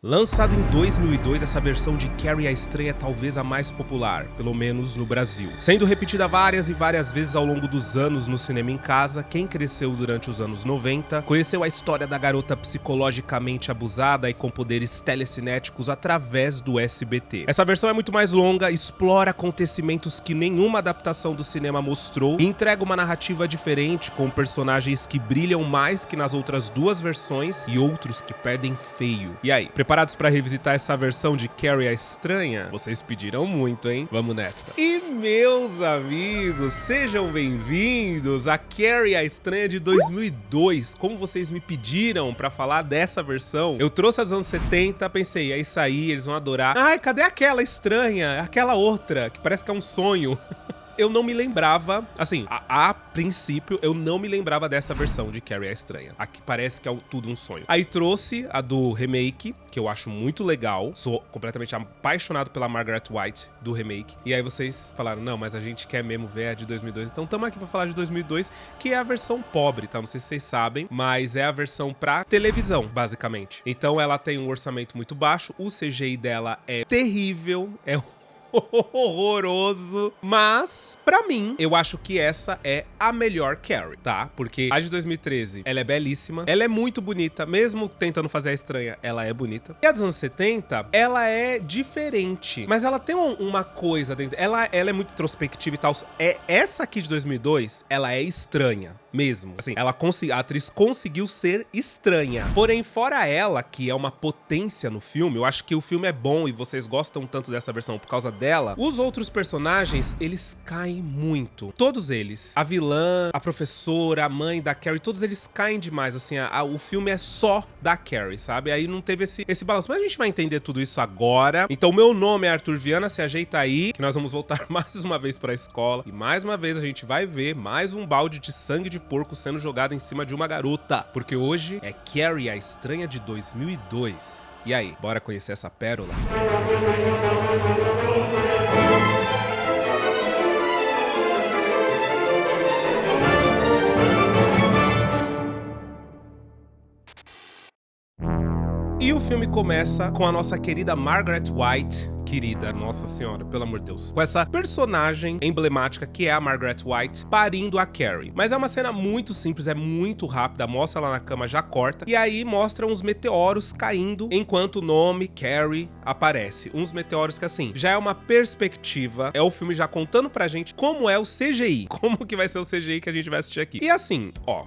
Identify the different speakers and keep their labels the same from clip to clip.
Speaker 1: Lançada em 2002, essa versão de Carrie a Estranha é talvez a mais popular, pelo menos no Brasil. Sendo repetida várias e várias vezes ao longo dos anos no cinema em casa, quem cresceu durante os anos 90 conheceu a história da garota psicologicamente abusada e com poderes telecinéticos através do SBT. Essa versão é muito mais longa, explora acontecimentos que nenhuma adaptação do cinema mostrou e entrega uma narrativa diferente, com personagens que brilham mais que nas outras duas versões e outros que perdem feio. E aí, preparados para revisitar essa versão de Carrie a Estranha? Vocês pediram muito, hein? Vamos nessa. E meus amigos, sejam bem-vindos a Carrie a Estranha de 2002. Como vocês me pediram para falar dessa versão, eu trouxe a dos anos 70, pensei, é isso aí, eles vão adorar. Ai, cadê aquela estranha? Aquela outra, que parece que é um sonho. Eu não me lembrava, assim, a princípio, eu não me lembrava dessa versão de Carrie a Estranha. Aqui parece que é tudo um sonho. Aí trouxe a do remake, que eu acho muito legal. Sou completamente apaixonado pela Margaret White do remake. E aí vocês falaram, não, mas a gente quer mesmo ver a de 2002. Então estamos aqui pra falar de 2002, que é a versão pobre, tá? Não sei se vocês sabem, mas é a versão pra televisão, basicamente. Então ela tem um orçamento muito baixo, o CGI dela é terrível, é horroroso, mas pra mim, eu acho que essa é a melhor Carrie, tá? Porque a de 2013, ela é belíssima, ela é muito bonita, mesmo tentando fazer a estranha, ela é bonita. E a dos anos 70, ela é diferente, mas ela tem uma coisa dentro, ela é muito introspectiva e tal. Essa aqui de 2002, ela é estranha mesmo. Assim, a atriz conseguiu ser estranha. Porém, fora ela, que é uma potência no filme, eu acho que o filme é bom e vocês gostam tanto dessa versão por causa dela, os outros personagens, eles caem muito. Todos eles. A vilã, a professora, a mãe da Carrie, todos eles caem demais, assim, o filme é só da Carrie, sabe? Aí não teve esse balanço. Mas a gente vai entender tudo isso agora. Então, meu nome é Arthur Viana, se ajeita aí, que nós vamos voltar mais uma vez pra escola. E mais uma vez a gente vai ver mais um balde de sangue de porco sendo jogado em cima de uma garota. Porque hoje é Carrie a Estranha de 2002. E aí, bora conhecer essa pérola? E o filme começa com a nossa querida Margaret White, querida, nossa senhora, pelo amor de Deus, com essa personagem emblemática que é a Margaret White, parindo a Carrie. Mas é uma cena muito simples, é muito rápida, mostra ela na cama, já corta, e aí mostra uns meteoros caindo enquanto o nome Carrie aparece. Uns meteoros que, assim, já é uma perspectiva, é o filme já contando pra gente como é o CGI, como que vai ser o CGI que a gente vai assistir aqui. E assim, ó,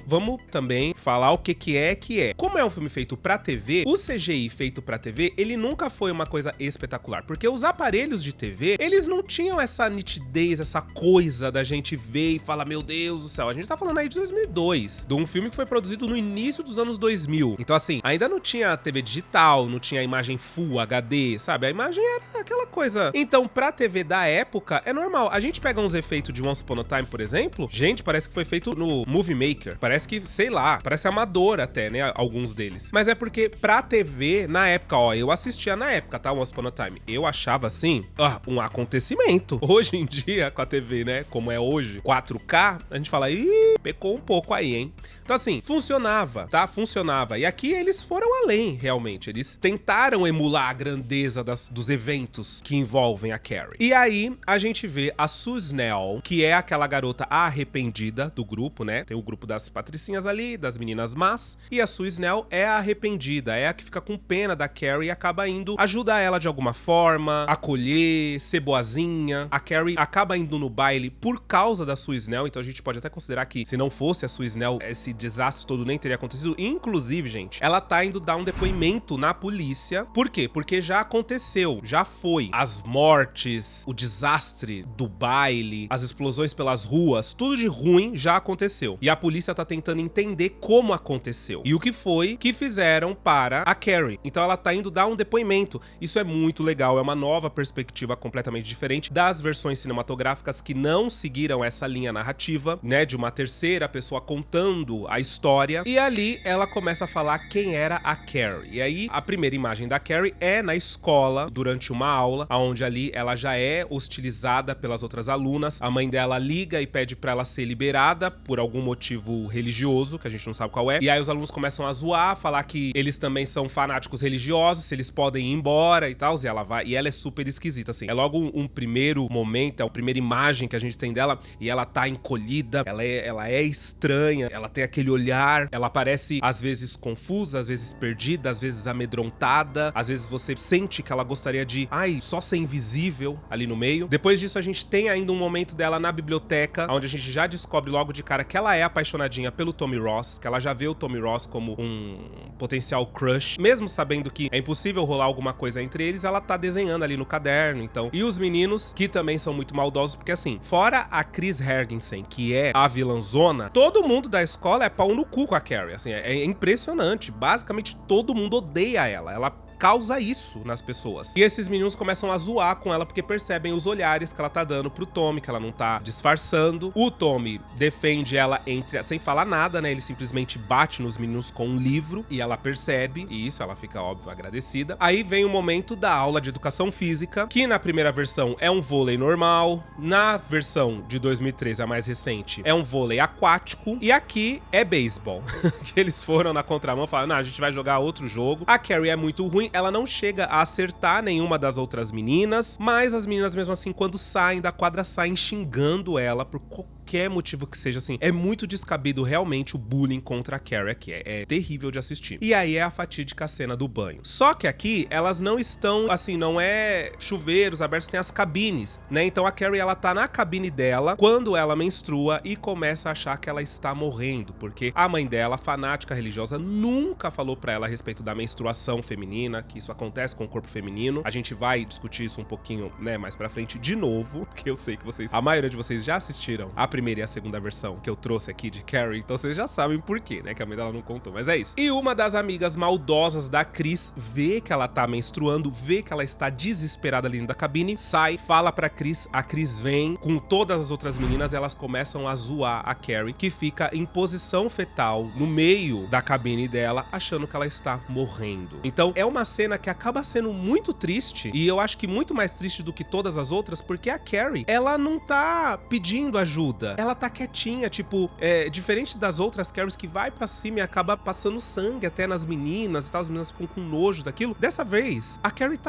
Speaker 1: Vamos também falar o que é. Como é um filme feito pra TV, o CGI feito pra TV, ele nunca foi uma coisa espetacular, porque os aparelhos de TV, eles não tinham essa nitidez, essa coisa da gente ver e falar, meu Deus do céu, a gente tá falando aí de 2002, de um filme que foi produzido no início dos anos 2000. Então assim, ainda não tinha TV digital, não tinha imagem Full HD, sabe? A imagem era aquela coisa. Então, pra TV da época, é normal. A gente pega uns efeitos de Once Upon a Time, por exemplo, gente, parece que foi feito no Movie Maker. Parece que, sei lá, parece amador até, né, alguns deles. Mas é porque pra TV, na época, ó, eu assistia na época, tá, Once Upon a Time, eu achava, assim, um acontecimento. Hoje em dia, com a TV, né, como é hoje, 4K, a gente fala, ih, pecou um pouco aí, hein. Então assim, funcionava, tá, funcionava. E aqui eles foram além, realmente. Eles tentaram emular a grandeza dos eventos que envolvem a Carrie. E aí, a gente vê a Sue Snell, que é aquela garota arrependida do grupo, né, tem o grupo das patricinhas ali, das meninas más, e a Sue Snell é a arrependida, é a que fica com pena da Carrie e acaba indo ajudar ela de alguma forma, acolher, ser boazinha. A Carrie acaba indo no baile por causa da Sue Snell, então a gente pode até considerar que se não fosse a Sue Snell, esse desastre todo nem teria acontecido. Inclusive, gente, ela tá indo dar um depoimento na polícia. Por quê? Porque já aconteceu, já foi. As mortes, o desastre do baile, as explosões pelas ruas, tudo de ruim já aconteceu. E a polícia tá tentando entender como aconteceu e o que foi que fizeram para a Carrie. Então ela tá indo dar um depoimento. Isso é muito legal, é uma nova perspectiva completamente diferente das versões cinematográficas que não seguiram essa linha narrativa, né, de uma terceira pessoa contando a história. E ali ela começa a falar quem era a Carrie. E aí a primeira imagem da Carrie é na escola, durante uma aula, onde ali ela já é hostilizada pelas outras alunas. A mãe dela liga e pede pra ela ser liberada por algum motivo religioso, que a gente não sabe qual é. E aí os alunos começam a zoar, falar que eles também são fanáticos religiosos, se eles podem ir embora e tal. E ela vai, e ela é super esquisita, assim. É logo um primeiro momento, é a primeira imagem que a gente tem dela, e ela tá encolhida, ela é estranha, ela tem aquele olhar, ela parece às vezes confusa, às vezes perdida, às vezes amedrontada, às vezes você sente que ela gostaria de, só ser invisível ali no meio. Depois disso a gente tem ainda um momento dela na biblioteca, onde a gente já descobre logo de cara que ela é apaixonadinha pelo Tommy Ross, que ela já vê o Tommy Ross como um potencial crush, mesmo sabendo que é impossível rolar alguma coisa entre eles, ela tá desenhando ali no caderno, então. E os meninos, que também são muito maldosos, porque assim, fora a Chris Hergensen, que é a vilãzona, todo mundo da escola é pau no cu com a Carrie, assim, é impressionante. Basicamente todo mundo odeia ela. Ela causa isso nas pessoas. E esses meninos começam a zoar com ela porque percebem os olhares que ela tá dando pro Tommy, que ela não tá disfarçando. O Tommy defende ela sem falar nada, né? Ele simplesmente bate nos meninos com um livro e ela percebe, e isso ela fica, óbvio, agradecida. Aí vem o momento da aula de educação física, que na primeira versão é um vôlei normal, na versão de 2013, a mais recente, é um vôlei aquático, e aqui é beisebol. Que eles foram na contramão, falaram, não, a gente vai jogar outro jogo. A Carrie é muito ruim, ela não chega a acertar nenhuma das outras meninas, mas as meninas mesmo assim, quando saem da quadra, saem xingando ela por qualquer motivo que seja, assim. É muito descabido realmente o bullying contra a Carrie aqui, é terrível de assistir. E aí é a fatídica cena do banho. Só que aqui, elas não estão, assim, não é chuveiros abertos, tem as cabines, né? Então a Carrie, ela tá na cabine dela quando ela menstrua e começa a achar que ela está morrendo, porque a mãe dela, fanática religiosa, nunca falou pra ela a respeito da menstruação feminina, que isso acontece com o corpo feminino. A gente vai discutir isso um pouquinho, né, mais pra frente de novo, porque eu sei que a maioria de vocês já assistiram a primeira e a segunda versão que eu trouxe aqui de Carrie, então vocês já sabem por quê, né, que a mãe dela não contou, mas é isso. E uma das amigas maldosas da Chris vê que ela tá menstruando, vê que ela está desesperada ali dentro da cabine, sai, fala pra Chris, a Chris vem com todas as outras meninas, elas começam a zoar a Carrie, que fica em posição fetal no meio da cabine dela, achando que ela está morrendo. Então é uma cena que acaba sendo muito triste, e eu acho que muito mais triste do que todas as outras, porque a Carrie, ela não tá pedindo ajuda, ela tá quietinha, tipo, diferente das outras Carries que vai pra cima e acaba passando sangue até nas meninas e tal, as meninas ficam com nojo daquilo. Dessa vez, a Carrie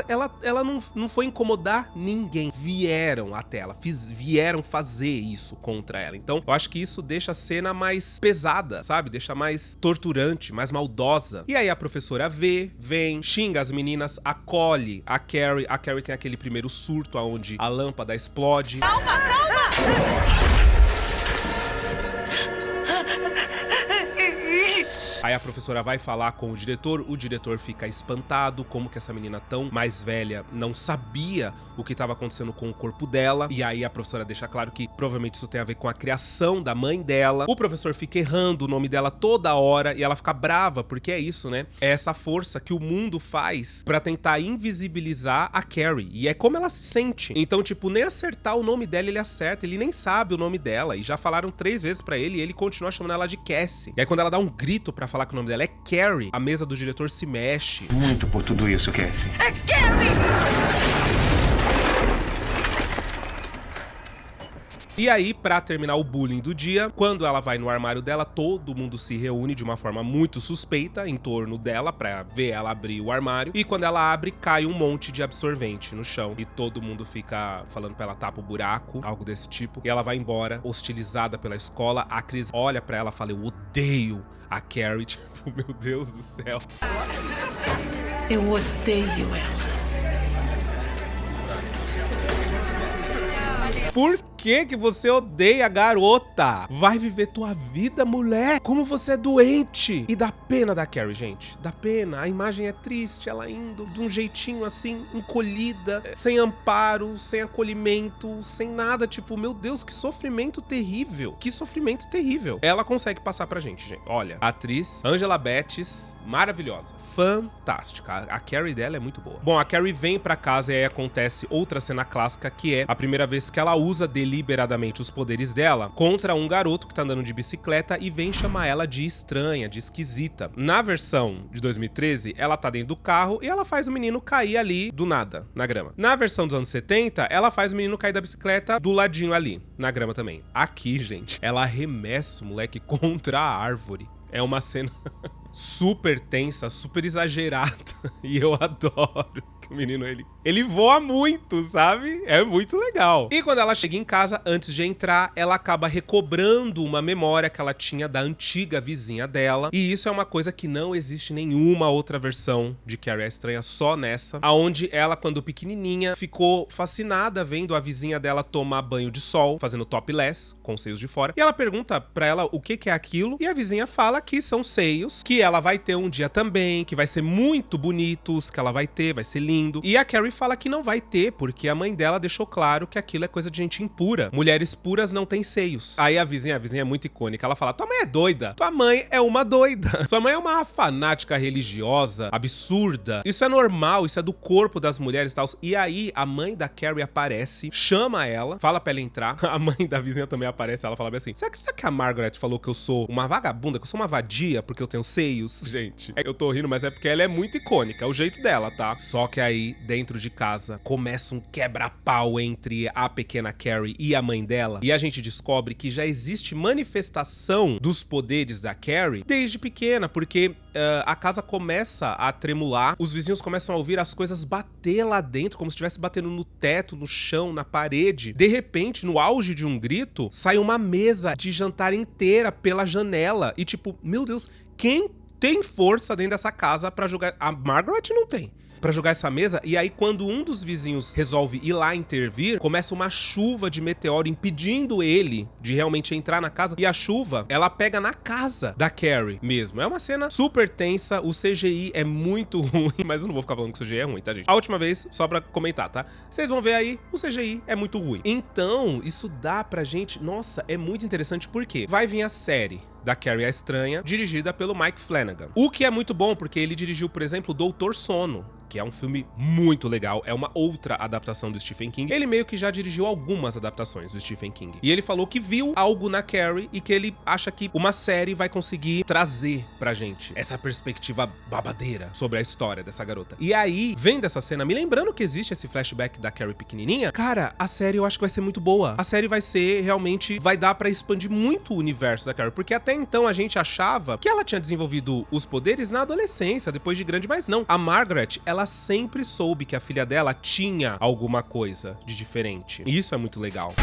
Speaker 1: ela não foi incomodar ninguém, vieram até ela, vieram fazer isso contra ela. Então, eu acho que isso deixa a cena mais pesada, sabe? Deixa mais torturante, mais maldosa. E aí a professora vem, xinga as meninas, acolhe a Carrie tem aquele primeiro surto onde a lâmpada explode.
Speaker 2: Calma, calma!
Speaker 1: Aí a professora vai falar com o diretor fica espantado, como que essa menina tão mais velha não sabia o que estava acontecendo com o corpo dela. E aí a professora deixa claro que provavelmente isso tem a ver com a criação da mãe dela. O professor fica errando o nome dela toda hora e ela fica brava, porque é isso, né? É essa força que o mundo faz pra tentar invisibilizar a Carrie. E é como ela se sente. Então, tipo, nem acertar o nome dela ele acerta, ele nem sabe o nome dela. E já falaram 3 vezes pra ele e ele continua chamando ela de Cassie. E aí quando ela dá um grito pra falar que o nome dela é Carrie, a mesa do diretor se mexe.
Speaker 3: Muito por tudo isso, Cassie.
Speaker 2: É Carrie!
Speaker 1: E aí, pra terminar o bullying do dia, quando ela vai no armário dela, todo mundo se reúne de uma forma muito suspeita em torno dela pra ver ela abrir o armário. E quando ela abre, cai um monte de absorvente no chão. E todo mundo fica falando pra ela tapar o buraco, algo desse tipo. E ela vai embora, hostilizada pela escola. A Chris olha pra ela e fala, eu odeio a Carrie. Tipo, meu Deus do céu.
Speaker 2: Eu odeio ela.
Speaker 1: Por que você odeia a garota? Vai viver tua vida, mulher. Como você é doente. E dá pena da Carrie, gente. Dá pena. A imagem é triste, ela indo de um jeitinho assim, encolhida, sem amparo, sem acolhimento, sem nada. Tipo, meu Deus, que sofrimento terrível. Que sofrimento terrível. Ela consegue passar pra gente. Olha, a atriz Angela Bettis, maravilhosa. Fantástica. A Carrie dela é muito boa. Bom, a Carrie vem pra casa e aí acontece outra cena clássica, que é a primeira vez que ela usa delírio deliberadamente os poderes dela contra um garoto que tá andando de bicicleta e vem chamar ela de estranha, de esquisita. Na versão de 2013, ela tá dentro do carro e ela faz o menino cair ali do nada, na grama. Na versão dos anos 70, ela faz o menino cair da bicicleta do ladinho ali, na grama também. Aqui, gente, ela arremessa o moleque contra a árvore. É uma cena super tensa, super exagerada. E eu adoro que o menino, ele voa muito, sabe? É muito legal. E quando ela chega em casa, antes de entrar, ela acaba recobrando uma memória que ela tinha da antiga vizinha dela. E isso é uma coisa que não existe em nenhuma outra versão de Carrie a Estranha, só nessa. Aonde ela, quando pequenininha, ficou fascinada vendo a vizinha dela tomar banho de sol, fazendo topless, com os seios de fora. E ela pergunta pra ela o que é aquilo. E a vizinha fala que são seios, que ela vai ter um dia também, que vai ser muito bonitos, que ela vai ter, vai ser lindo. E a Carrie fala que não vai ter, porque a mãe dela deixou claro que aquilo é coisa de gente impura. Mulheres puras não têm seios. Aí a vizinha é muito icônica, ela fala: tua mãe é doida, tua mãe é uma doida. Sua mãe é uma fanática religiosa, absurda. Isso é normal, isso é do corpo das mulheres e tal. E aí a mãe da Carrie aparece, chama ela, fala pra ela entrar. A mãe da vizinha também aparece, ela fala bem assim: você acredita que a Margaret falou que eu sou uma vagabunda, que eu sou uma vadia porque eu tenho seios? Gente, eu tô rindo, mas é porque ela é muito icônica, é o jeito dela, tá? Só que aí, dentro de casa, começa um quebra-pau entre a pequena Carrie e a mãe dela, e a gente descobre que já existe manifestação dos poderes da Carrie desde pequena, porque a casa começa a tremular, os vizinhos começam a ouvir as coisas bater lá dentro, como se estivesse batendo no teto, no chão, na parede. De repente, no auge de um grito, sai uma mesa de jantar inteira pela janela, e tipo, meu Deus, quem tem força dentro dessa casa pra jogar? A Margaret não tem. Pra jogar essa mesa, e aí quando um dos vizinhos resolve ir lá intervir, começa uma chuva de meteoro impedindo ele de realmente entrar na casa, e a chuva, ela pega na casa da Carrie mesmo. É uma cena super tensa, o CGI é muito ruim, mas eu não vou ficar falando que o CGI é ruim, tá, gente? A última vez, só pra comentar, tá? Vocês vão ver aí, o CGI é muito ruim. Então, isso dá pra gente... Nossa, é muito interessante, porque vai vir a série da Carrie a Estranha, dirigida pelo Mike Flanagan. O que é muito bom, porque ele dirigiu, por exemplo, Doutor Sono, que é um filme muito legal, é uma outra adaptação do Stephen King. Ele meio que já dirigiu algumas adaptações do Stephen King. E ele falou que viu algo na Carrie e que ele acha que uma série vai conseguir trazer pra gente essa perspectiva babadeira sobre a história dessa garota. E aí, vendo essa cena, me lembrando que existe esse flashback da Carrie pequenininha, cara, a série eu acho que vai ser muito boa. A série vai ser, realmente, vai dar pra expandir muito o universo da Carrie, porque até então a gente achava que ela tinha desenvolvido os poderes na adolescência, depois de grande, mas não. A Margaret, ela sempre soube que a filha dela tinha alguma coisa de diferente. E isso é muito legal.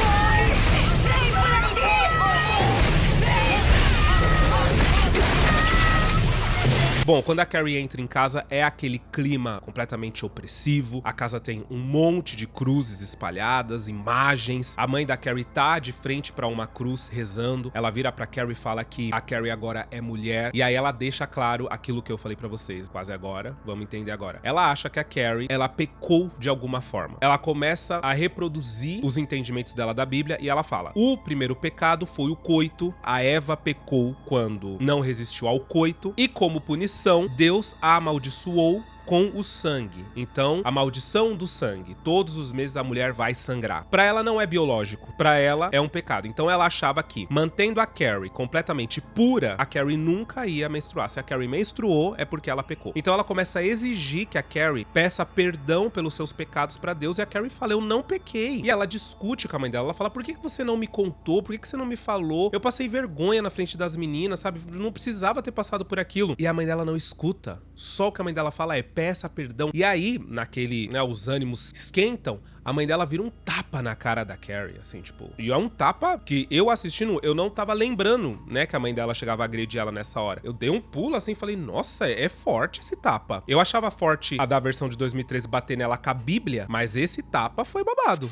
Speaker 1: Bom, quando a Carrie entra em casa, é aquele clima completamente opressivo. A casa tem um monte de cruzes espalhadas, imagens. A mãe da Carrie tá de frente pra uma cruz rezando. Ela vira pra Carrie e fala que a Carrie agora é mulher. E aí ela deixa claro aquilo que eu falei pra vocês quase agora. Vamos entender agora. Ela acha que a Carrie, ela pecou de alguma forma. Ela começa a reproduzir os entendimentos dela da Bíblia e ela fala: o primeiro pecado foi o coito. A Eva pecou quando não resistiu ao coito. E como punição, Deus a amaldiçoou com o sangue. Então, a maldição do sangue. Todos os meses a mulher vai sangrar. Pra ela não é biológico. Pra ela é um pecado. Então ela achava que, mantendo a Carrie completamente pura, a Carrie nunca ia menstruar. Se a Carrie menstruou, é porque ela pecou. Então ela começa a exigir que a Carrie peça perdão pelos seus pecados pra Deus. E a Carrie fala: eu não pequei. E ela discute com a mãe dela. Ela fala: por que você não me contou? Por que você não me falou? Eu passei vergonha na frente das meninas, sabe? Não precisava ter passado por aquilo. E a mãe dela não escuta. Só o que a mãe dela fala é: peça perdão. E aí, naquele, né, os ânimos esquentam, a mãe dela vira um tapa na cara da Carrie, assim, tipo... E é um tapa que eu assistindo, eu não tava lembrando, né, que a mãe dela chegava a agredir ela nessa hora. Eu dei um pulo, assim, e falei: nossa, é forte esse tapa. Eu achava forte a da versão de 2013 bater nela com a Bíblia, mas esse tapa foi babado.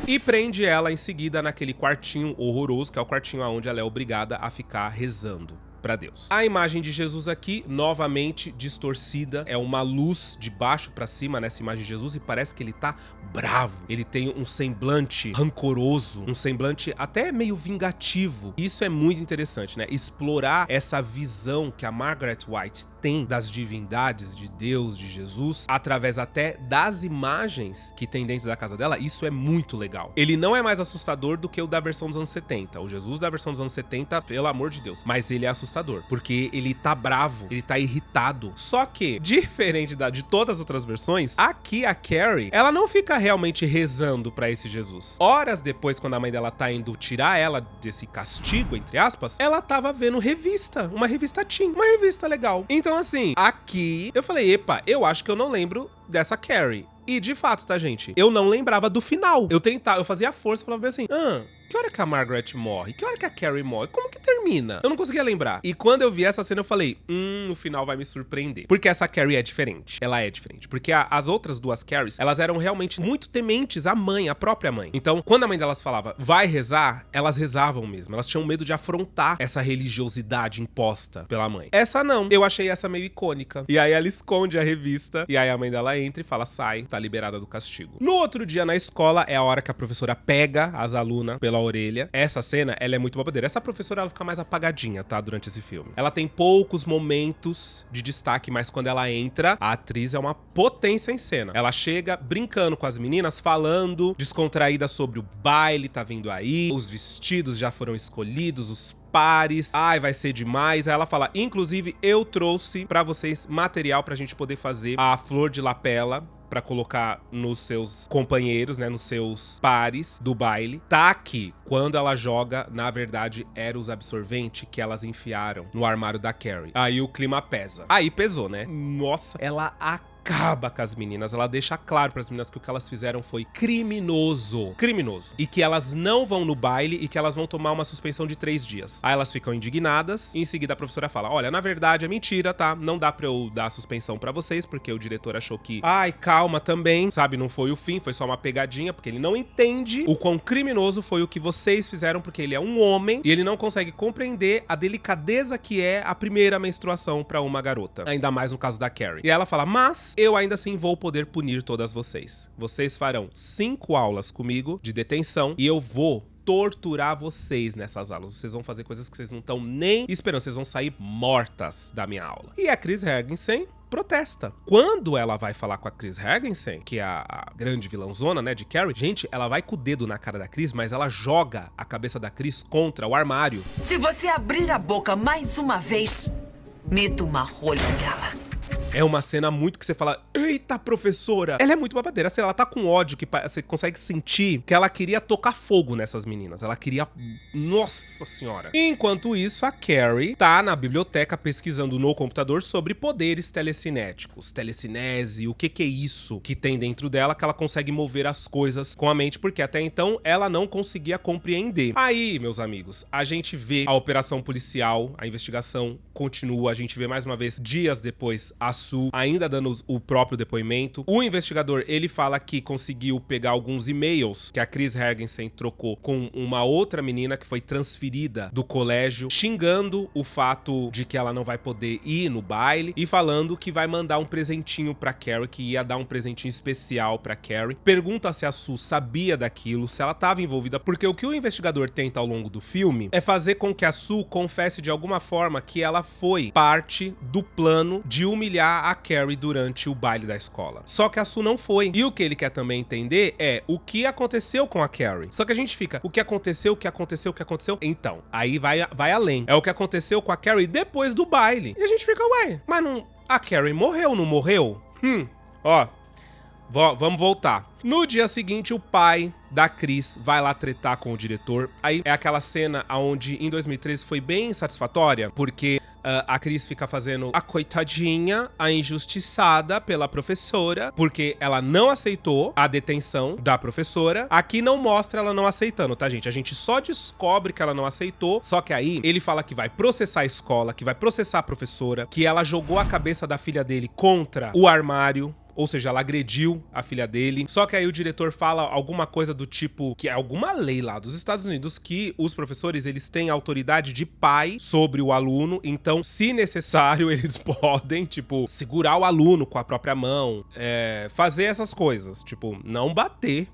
Speaker 1: E prende ela em seguida naquele quartinho horroroso, que é o quartinho onde ela é obrigada a ficar rezando. pra Deus. A imagem de Jesus aqui, novamente distorcida, é uma luz de baixo pra cima nessa imagem de Jesus e parece que ele tá bravo. Ele tem um semblante rancoroso, um semblante até meio vingativo. Isso é muito interessante, né? Explorar essa visão que a Margaret White tem das divindades de Deus, de Jesus, através até das imagens que tem dentro da casa dela, isso é muito legal. Ele não é mais assustador do que o da versão dos anos 70. O Jesus da versão dos anos 70, pelo amor de Deus. Mas ele é assustador, porque ele tá bravo, ele tá irritado. Só que, diferente de todas as outras versões, aqui a Carrie, ela não fica realmente rezando pra esse Jesus. Horas depois, quando a mãe dela tá indo tirar ela desse castigo, entre aspas, ela tava vendo revista, uma revista teen, uma revista legal. Então, assim, aqui eu falei, epa, eu acho que eu não lembro dessa Carrie. E de fato, tá, gente? Eu não lembrava do final. Eu fazia força e falava assim, que hora que a Margaret morre? Que hora que a Carrie morre? Como que termina? Eu não conseguia lembrar. E quando eu vi essa cena, eu falei, o final vai me surpreender. Porque essa Carrie é diferente. Ela é diferente. Porque as outras duas Carries, elas eram realmente muito tementes à mãe, à própria mãe. Então, quando a mãe delas falava, vai rezar, elas rezavam mesmo. Elas tinham medo de afrontar essa religiosidade imposta pela mãe. Essa não. Eu achei essa meio icônica. E aí ela esconde a revista. E aí a mãe dela entra e fala, sai, tá liberada do castigo. No outro dia na escola, é a hora que a professora pega as alunas pela orelha. Essa cena, ela é muito babadeira. Essa professora, ela fica mais apagadinha, tá? Durante esse filme. Ela tem poucos momentos de destaque, mas quando ela entra, a atriz é uma potência em cena. Ela chega brincando com as meninas, falando, descontraída sobre o baile, tá vindo aí, os vestidos já foram escolhidos, os pares, ai, vai ser demais. Aí ela fala, inclusive, eu trouxe pra vocês material pra gente poder fazer a flor de lapela, pra colocar nos seus companheiros, né, nos seus pares do baile. Tá aqui. Quando ela joga, na verdade, era os absorventes que elas enfiaram no armário da Carrie. Aí o clima pesa. Aí pesou, né? Nossa, ela acaba com as meninas, ela deixa claro pras meninas que o que elas fizeram foi criminoso. Criminoso. E que elas não vão no baile e que elas vão tomar uma suspensão de 3 dias. Aí elas ficam indignadas e em seguida a professora fala, olha, na verdade é mentira, tá? Não dá pra eu dar suspensão pra vocês, porque o diretor achou que, ai, calma também, sabe? Não foi o fim, foi só uma pegadinha, porque ele não entende o quão criminoso foi o que vocês fizeram, porque ele é um homem e ele não consegue compreender a delicadeza que é a primeira menstruação pra uma garota. Ainda mais no caso da Carrie. E ela fala, mas eu ainda assim vou poder punir todas vocês. Vocês farão 5 aulas comigo de detenção e eu vou torturar vocês nessas aulas. Vocês vão fazer coisas que vocês não estão nem esperando. Vocês vão sair mortas da minha aula. E a Chris Hergensen protesta. Quando ela vai falar com a Chris Hergensen, que é a grande vilãzona, né, de Carrie, gente, ela vai com o dedo na cara da Chris, mas ela joga a cabeça da Chris contra o armário.
Speaker 4: Se você abrir a boca mais uma vez, meto uma rolha nela.
Speaker 1: É uma cena muito que você fala, eita, professora! Ela é muito babadeira, assim, ela tá com ódio, que você consegue sentir que ela queria tocar fogo nessas meninas. Ela queria... Nossa senhora! Enquanto isso, a Carrie tá na biblioteca pesquisando no computador sobre poderes telecinéticos, telecinese, o que é isso que tem dentro dela, que ela consegue mover as coisas com a mente, porque até então ela não conseguia compreender. Aí, meus amigos, a gente vê a operação policial, a investigação continua, a gente vê mais uma vez, dias depois, a Sue ainda dando o próprio depoimento. O investigador, ele fala que conseguiu pegar alguns e-mails que a Chris Hergensen trocou com uma outra menina que foi transferida do colégio, xingando o fato de que ela não vai poder ir no baile e falando que vai mandar um presentinho pra Carrie, que ia dar um presentinho especial pra Carrie. Pergunta se a Sue sabia daquilo, se ela estava envolvida, porque o que o investigador tenta ao longo do filme é fazer com que a Sue confesse de alguma forma que ela foi parte do plano de humilhar a Carrie durante o baile da escola. Só que a Sue não foi. E o que ele quer também entender é o que aconteceu com a Carrie. Só que a gente fica, o que aconteceu, o que aconteceu, o que aconteceu? Então, aí vai além. É o que aconteceu com a Carrie depois do baile. E a gente fica, ué, mas não... A Carrie morreu, não morreu? Ó, vamos voltar. No dia seguinte, o pai da Chris vai lá tretar com o diretor. Aí é aquela cena onde em 2013 foi bem satisfatória, porque a Chris fica fazendo a coitadinha, a injustiçada pela professora, porque ela não aceitou a detenção da professora. Aqui não mostra ela não aceitando, tá, gente? A gente só descobre que ela não aceitou, só que aí ele fala que vai processar a escola, que vai processar a professora, que ela jogou a cabeça da filha dele contra o armário. ou seja, ela agrediu a filha dele. Só que aí o diretor fala alguma coisa do tipo, que é alguma lei lá dos Estados Unidos, que os professores, eles têm autoridade de pai sobre o aluno, então, se necessário, eles podem, tipo, segurar o aluno com a própria mão, fazer essas coisas, tipo, não bater,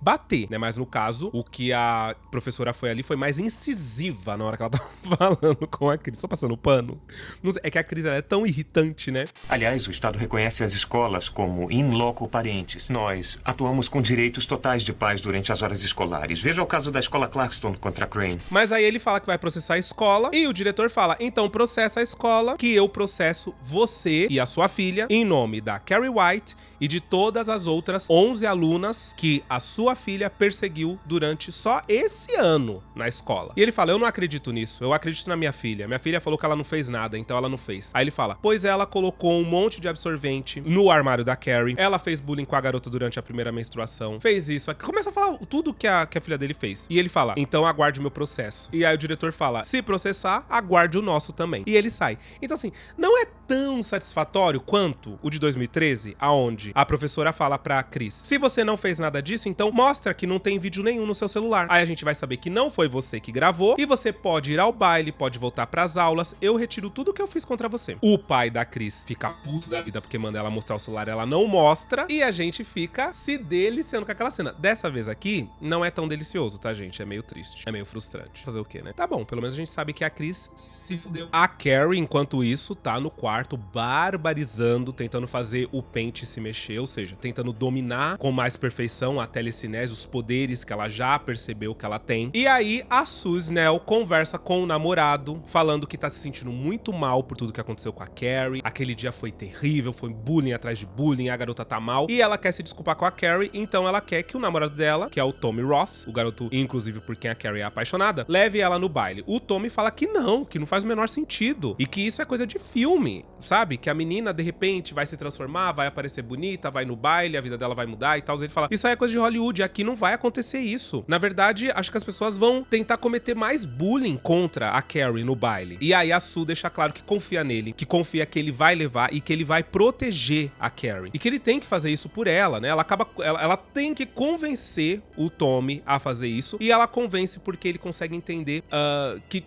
Speaker 1: né? Mas no caso, o que a professora foi ali foi mais incisiva na hora que ela tava falando com a Cris. Só passando pano. Não sei, é que a Cris, ela é tão irritante, né?
Speaker 3: Aliás, o Estado reconhece as escolas como in loco parentes. Nós atuamos com direitos totais de pais durante as horas escolares. Veja o caso da escola Clarkston contra Crane.
Speaker 1: Mas aí ele fala que vai processar a escola e o diretor fala, então processa a escola que eu processo você e a sua filha em nome da Carrie White e de todas as outras 11 alunas que a sua filha perseguiu durante só esse ano na escola. E ele fala, eu não acredito nisso, eu acredito na minha filha. Minha filha falou que ela não fez nada, então ela não fez. Aí ele fala, pois ela colocou um monte de absorvente no armário da Carrie, ela fez bullying com a garota durante a primeira menstruação, fez isso. Começa a falar tudo que a filha dele fez. E ele fala, então aguarde o meu processo. E aí o diretor fala, se processar, aguarde o nosso também. E ele sai. Então assim, não é tão satisfatório quanto o de 2013, aonde a professora fala pra Cris, se você não fez nada disso, então mostra que não tem vídeo nenhum no seu celular. Aí a gente vai saber que não foi você que gravou e você pode ir ao baile, pode voltar pras aulas, eu retiro tudo que eu fiz contra você. O pai da Cris fica puto da vida porque manda ela mostrar o celular, ela não mostra e a gente fica se deliciando com aquela cena. Dessa vez aqui, não é tão delicioso, tá, gente? É meio triste, é meio frustrante. Fazer o quê, né? Tá bom, pelo menos a gente sabe que a Cris se fudeu. A Carrie, enquanto isso, tá no quarto barbarizando, tentando fazer o pente se mexer, ou seja, tentando dominar com mais perfeição a telecinese, os poderes que ela já percebeu que ela tem. E aí, a Sue Snell conversa com o namorado, falando que tá se sentindo muito mal por tudo que aconteceu com a Carrie. Aquele dia foi terrível, foi bullying atrás de bullying, a garota tá mal. E ela quer se desculpar com a Carrie, então ela quer que o namorado dela, que é o Tommy Ross, o garoto, inclusive, por quem a Carrie é apaixonada, leve ela no baile. O Tommy fala que não faz o menor sentido. E que isso é coisa de filme, sabe? Que a menina, de repente, vai se transformar, vai aparecer bonita, vai no baile, a vida dela vai mudar e tal. Ele fala, isso aí é coisa de Hollywood, aqui não vai acontecer isso. Na verdade, acho que as pessoas vão tentar cometer mais bullying contra a Carrie no baile. E aí a Sue deixa claro que confia nele, que confia que ele vai levar e que ele vai proteger a Carrie. E que ele tem que fazer isso por ela, né? Ela tem que convencer o Tommy a fazer isso. E ela convence porque ele consegue entender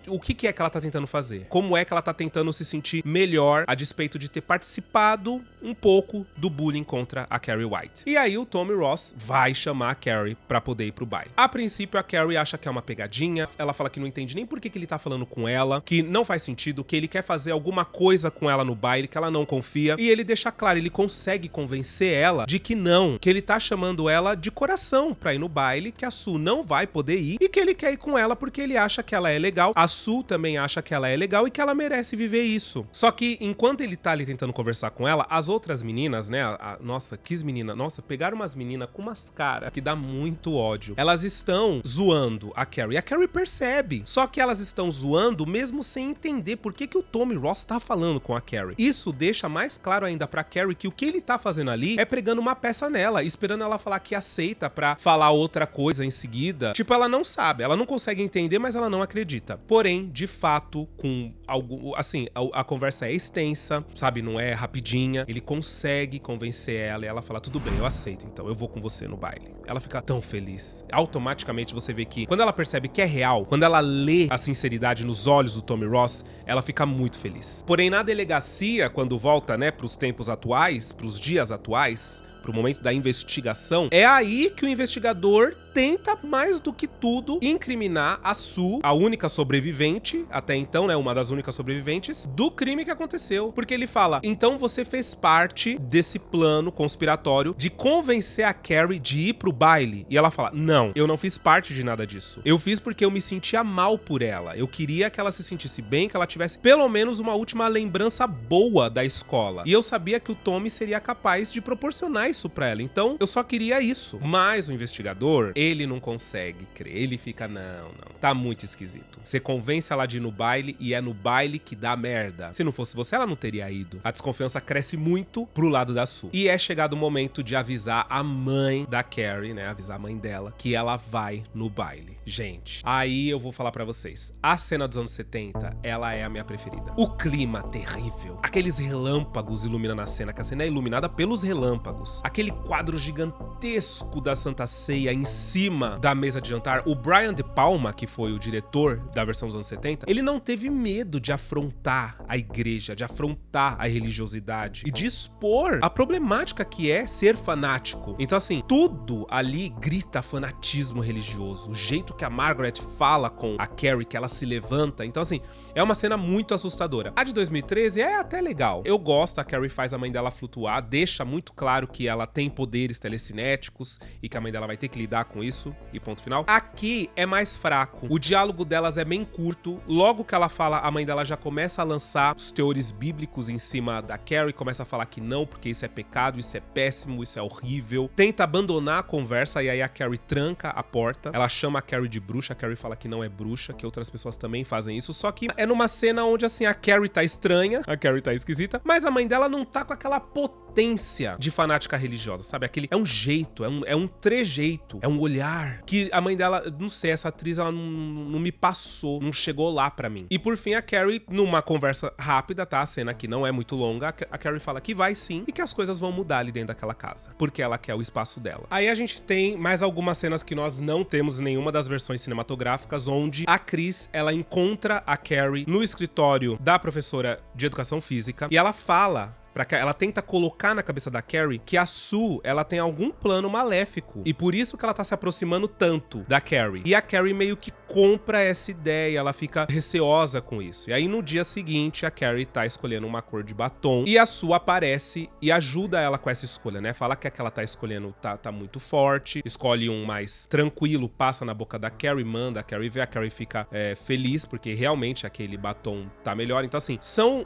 Speaker 1: o que é que ela tá tentando fazer. Como é que ela tá tentando se sentir melhor a despeito de ter participado um pouco do bullying contra a Carrie White. E aí o Tommy Ross vai chamar a Carrie pra poder ir pro baile. A princípio, a Carrie acha que é uma pegadinha. Ela fala que não entende nem por que ele tá falando com ela, que não faz sentido, que ele quer fazer alguma coisa com ela no baile, que ela não confia. E ele deixa claro, ele consegue convencer ela de que não, que ele tá chamando ela de coração pra ir no baile, que a Sue não vai poder ir e que ele quer ir com ela porque ele acha que ela é legal. A Sue também acha que ela é legal e que ela merece viver isso. Só que enquanto ele tá ali tentando conversar com ela, as outras meninas, né, nossa, que menina, nossa, pegaram umas meninas com umas caras que dá muito ódio. Elas estão zoando a Carrie. A Carrie percebe, só que elas estão zoando mesmo sem entender por que o Tommy Ross tá falando com a Carrie. Isso deixa mais claro ainda pra Carrie que o que ele tá fazendo ali é pregando uma peça nela, esperando ela falar que aceita pra falar outra coisa em seguida. Tipo, ela não sabe, ela não consegue entender, mas ela não acredita. Porém, de fato, com algo, assim, a conversa é extensa, sabe, não é rapidinha. Ele consegue convencer ela e ela fala, tudo bem, eu aceito, então eu vou com você no baile. Ela fica tão feliz. Automaticamente você vê que quando ela percebe que é real, quando ela lê a sinceridade nos olhos do Tommy Ross, ela fica muito feliz. Porém, na delegacia, quando volta, né, pros tempos atuais, pros dias atuais, pro momento da investigação, é aí que o investigador tenta, mais do que tudo, incriminar a Sue, a única sobrevivente, até então, né, uma das únicas sobreviventes, do crime que aconteceu. Porque ele fala, então você fez parte desse plano conspiratório de convencer a Carrie de ir pro baile. E ela fala, não, eu não fiz parte de nada disso. Eu fiz porque eu me sentia mal por ela. Eu queria que ela se sentisse bem, que ela tivesse pelo menos uma última lembrança boa da escola. E eu sabia que o Tommy seria capaz de proporcionar isso pra ela. Então, eu só queria isso. Mas o investigador, ele não consegue crer. Ele fica, não, tá muito esquisito. Você convence ela de ir no baile e é no baile que dá merda. Se não fosse você, ela não teria ido. A desconfiança cresce muito pro lado da Sue. E é chegado o momento de avisar a mãe da Carrie, né? Avisar a mãe dela que ela vai no baile. Gente, aí eu vou falar pra vocês. A cena dos anos 70, ela é a minha preferida. O clima terrível. Aqueles relâmpagos iluminando a cena, que a cena é iluminada pelos relâmpagos. aquele quadro gigantesco da Santa Ceia em cima da mesa de jantar, o Brian De Palma, que foi o diretor da versão dos anos 70, ele não teve medo de afrontar a igreja, de afrontar a religiosidade e de expor a problemática que é ser fanático. Então assim, tudo ali grita fanatismo religioso, o jeito que a Margaret fala com a Carrie, que ela se levanta. Então assim, é uma cena muito assustadora. A de 2013 é até legal. Eu gosto, a Carrie faz a mãe dela flutuar, deixa muito claro que ela tem poderes telecinéticos e que a mãe dela vai ter que lidar com isso, e ponto final. Aqui é mais fraco. O diálogo delas é bem curto. Logo que ela fala, a mãe dela já começa a lançar os teores bíblicos em cima da Carrie, começa a falar que não, porque isso é pecado, isso é péssimo, isso é horrível. Tenta abandonar a conversa e aí a Carrie tranca a porta. Ela chama a Carrie de bruxa, a Carrie fala que não é bruxa, que outras pessoas também fazem isso, só que é numa cena onde assim, a Carrie tá estranha, a Carrie tá esquisita, mas a mãe dela não tá com aquela potência de fanática religiosa, sabe? Aquele é um jeito, é um trejeito, é um olhar que a mãe dela, não sei, essa atriz ela não me passou, não chegou lá pra mim. E por fim a Carrie, numa conversa rápida, tá? A cena aqui não é muito longa, a Carrie fala que vai sim e que as coisas vão mudar ali dentro daquela casa, porque ela quer o espaço dela. Aí a gente tem mais algumas cenas que nós não temos em nenhuma das versões cinematográficas, onde a Chris, ela encontra a Carrie no escritório da professora de educação física e ela fala ela tenta colocar na cabeça da Carrie que a Sue, ela tem algum plano maléfico. E por isso que ela tá se aproximando tanto da Carrie. E a Carrie meio que compra essa ideia, ela fica receosa com isso. E aí no dia seguinte, a Carrie tá escolhendo uma cor de batom. E a Sue aparece e ajuda ela com essa escolha, né? Fala que a que ela tá escolhendo tá muito forte. Escolhe um mais tranquilo, passa na boca da Carrie, manda a Carrie ver. A Carrie fica feliz, porque realmente aquele batom tá melhor. Então assim, são